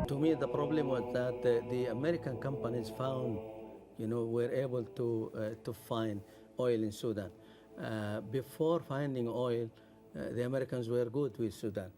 To me, the problem was that the American companies found, were able to find oil in Sudan. Before finding oil, the Americans were good with Sudan.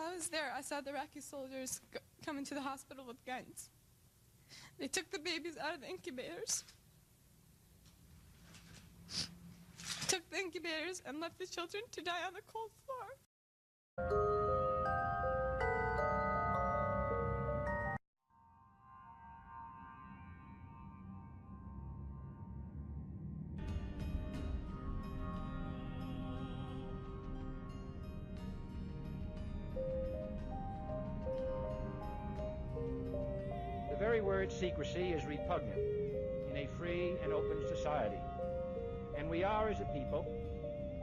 I was there. I saw the Iraqi soldiers come into the hospital with guns. They took the babies out of the incubators. Took the incubators and left the children to die on the cold floor. The very word secrecy is repugnant in a free and open society. And we are, as a people,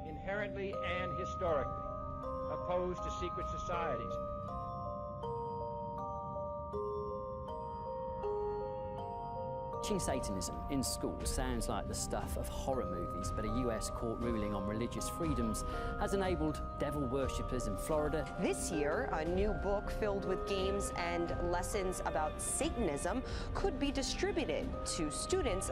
inherently and historically opposed to secret societies. Teaching Satanism in schools sounds like the stuff of horror movies, but a US court ruling on religious freedoms has enabled devil worshippers in Florida. This year, a new book filled with games and lessons about Satanism could be distributed to students.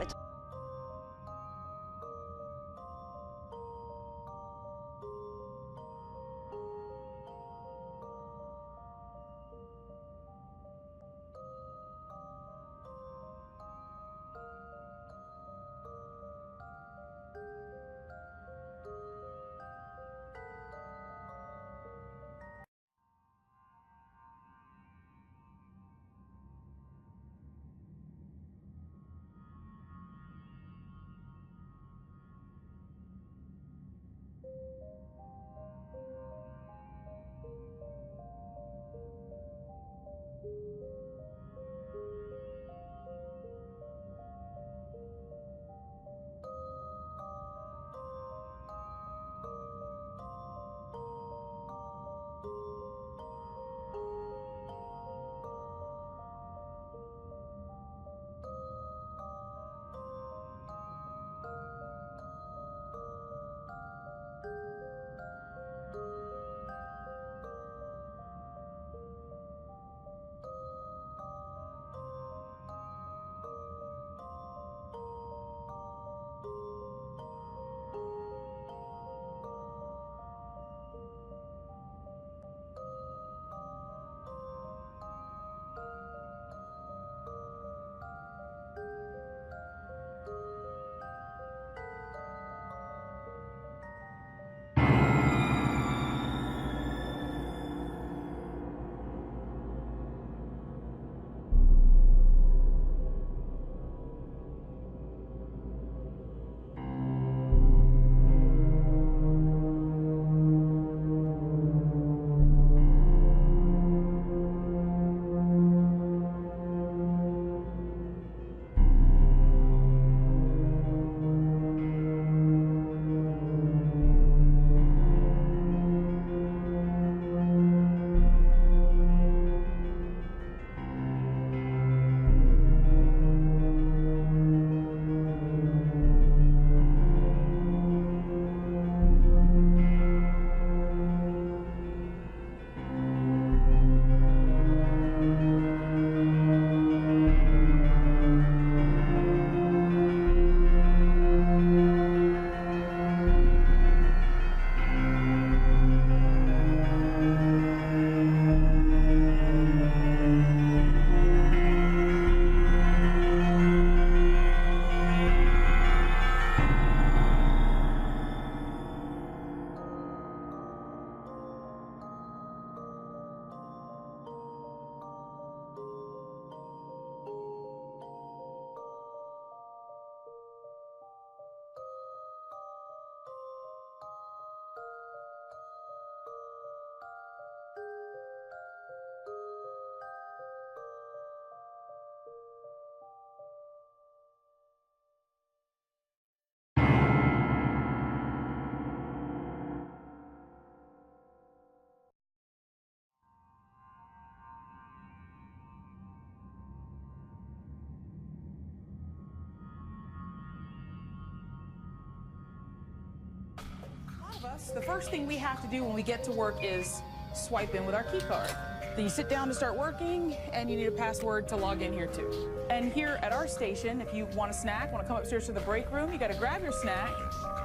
The first thing we have to do when we get to work is swipe in with our key card. Then you sit down to start working, and you need a password to log in here too. And here at our station, if you want a snack, want to come upstairs to the break room, you got to grab your snack,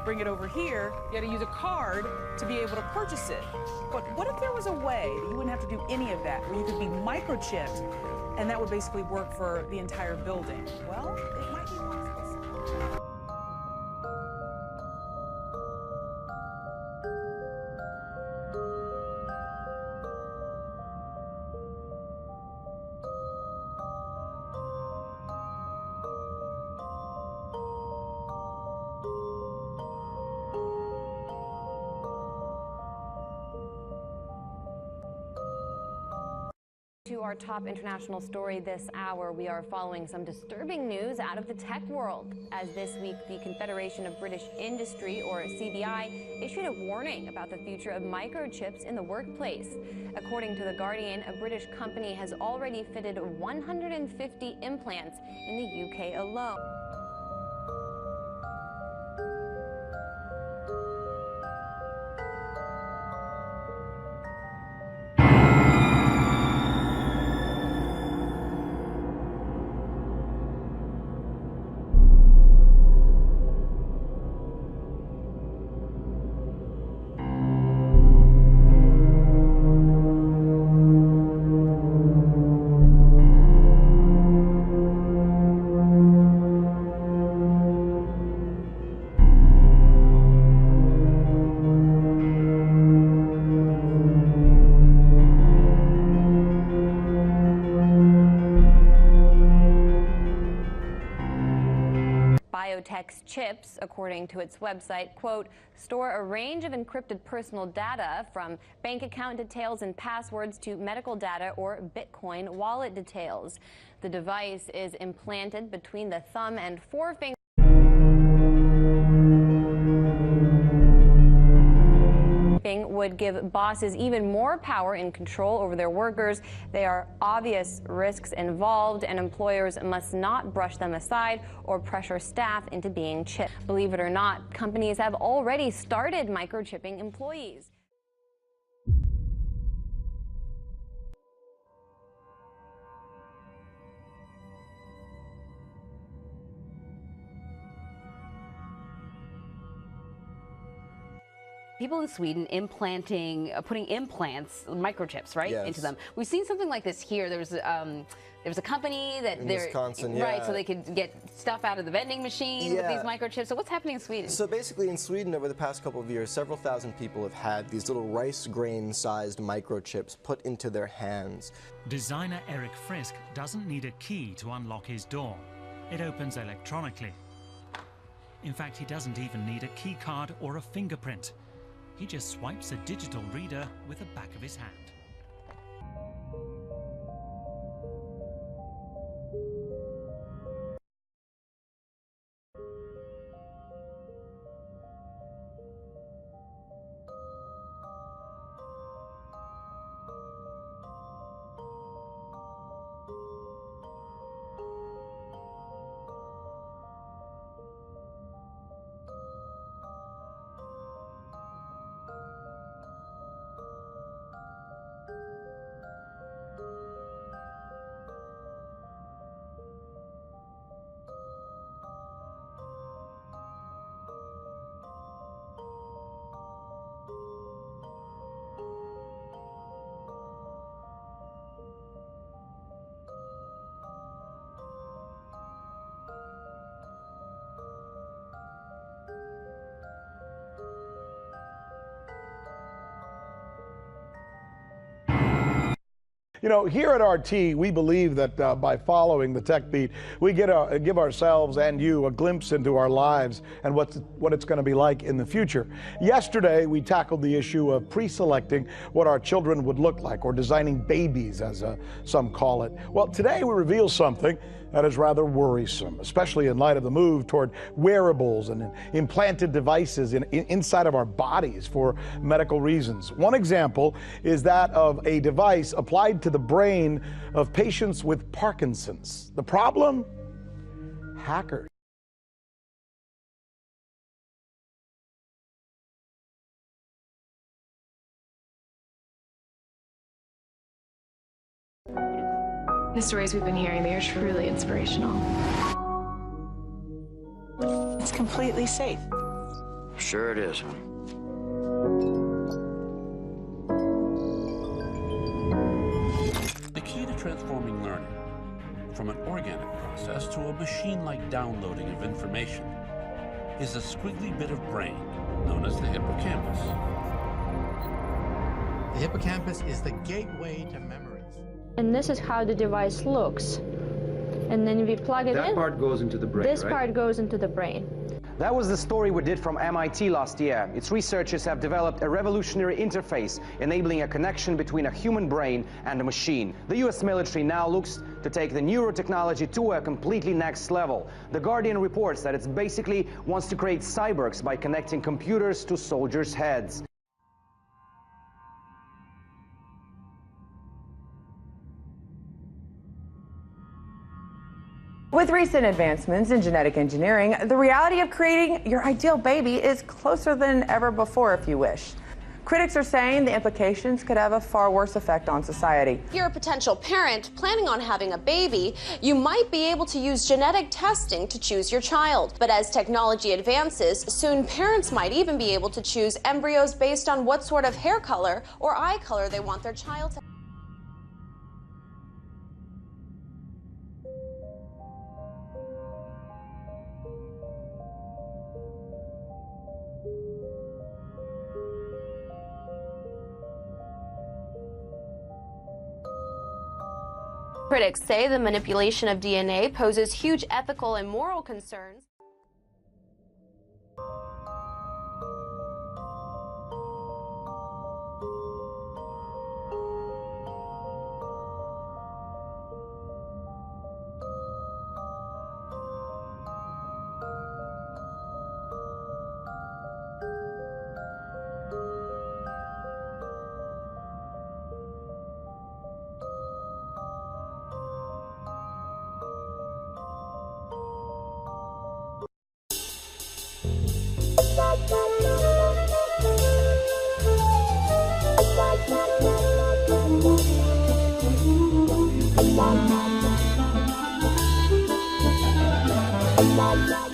bring it over here. You got to use a card to be able to purchase it. But what if there was a way that you wouldn't have to do any of that, where you could be microchipped, and that would basically work for the entire building? Well, it might be possible. To our top international story this hour, we are following some disturbing news out of the tech world. As this week, the Confederation of British Industry, or CBI, issued a warning about the future of microchips in the workplace. According to The Guardian, a British company has already fitted 150 implants in the UK alone. Biotech's chips, according to its website, quote, store a range of encrypted personal data from bank account details and passwords to medical data or Bitcoin wallet details. The device is implanted between the thumb and forefinger. Would give bosses even more power and control over their workers. There are obvious risks involved, and employers must not brush them aside or pressure staff into being chipped. Believe it or not, companies have already started microchipping employees. People in Sweden putting implants, microchips, right, Yes. into them. We've seen something like this here. There was a company that in they're Wisconsin, right, yeah. so they could get stuff out of the vending machine with Yeah. these microchips. So what's happening in Sweden? So basically in Sweden over the past couple of years, several thousand people have had these little rice grain-sized microchips put into their hands. Designer Eric Frisk doesn't need a key to unlock his door. It opens electronically. In fact, he doesn't even need a key card or a fingerprint. He just swipes a digital reader with the back of his hand. You know, here at RT, we believe that by following the Tech Beat, we give ourselves and you a glimpse into our lives and what it's going to be like in the future. Yesterday, we tackled the issue of pre-selecting what our children would look like, or designing babies, as some call it. Well, today we reveal something that is rather worrisome, especially in light of the move toward wearables and implanted devices inside of our bodies for medical reasons. One example is that of a device applied to the brain of patients with Parkinson's. The problem? Hackers. The stories we've been hearing, they are truly inspirational. It's completely safe. Sure it is. The key to transforming learning from an organic process to a machine-like downloading of information is a squiggly bit of brain known as the hippocampus. The hippocampus is the gateway to memories. And this is how the device looks. And then we plug it in. That part goes into the brain, This right? part goes into the brain. That was the story we did from MIT last year. Its researchers have developed a revolutionary interface enabling a connection between a human brain and a machine. The US military now looks to take the neurotechnology to a completely next level. The Guardian reports that it basically wants to create cyborgs by connecting computers to soldiers' heads. With recent advancements in genetic engineering, the reality of creating your ideal baby is closer than ever before, if you wish. Critics are saying the implications could have a far worse effect on society. If you're a potential parent planning on having a baby, you might be able to use genetic testing to choose your child. But as technology advances, soon parents might even be able to choose embryos based on what sort of hair color or eye color they want their child to have. Critics say the manipulation of DNA poses huge ethical and moral concerns. Bye.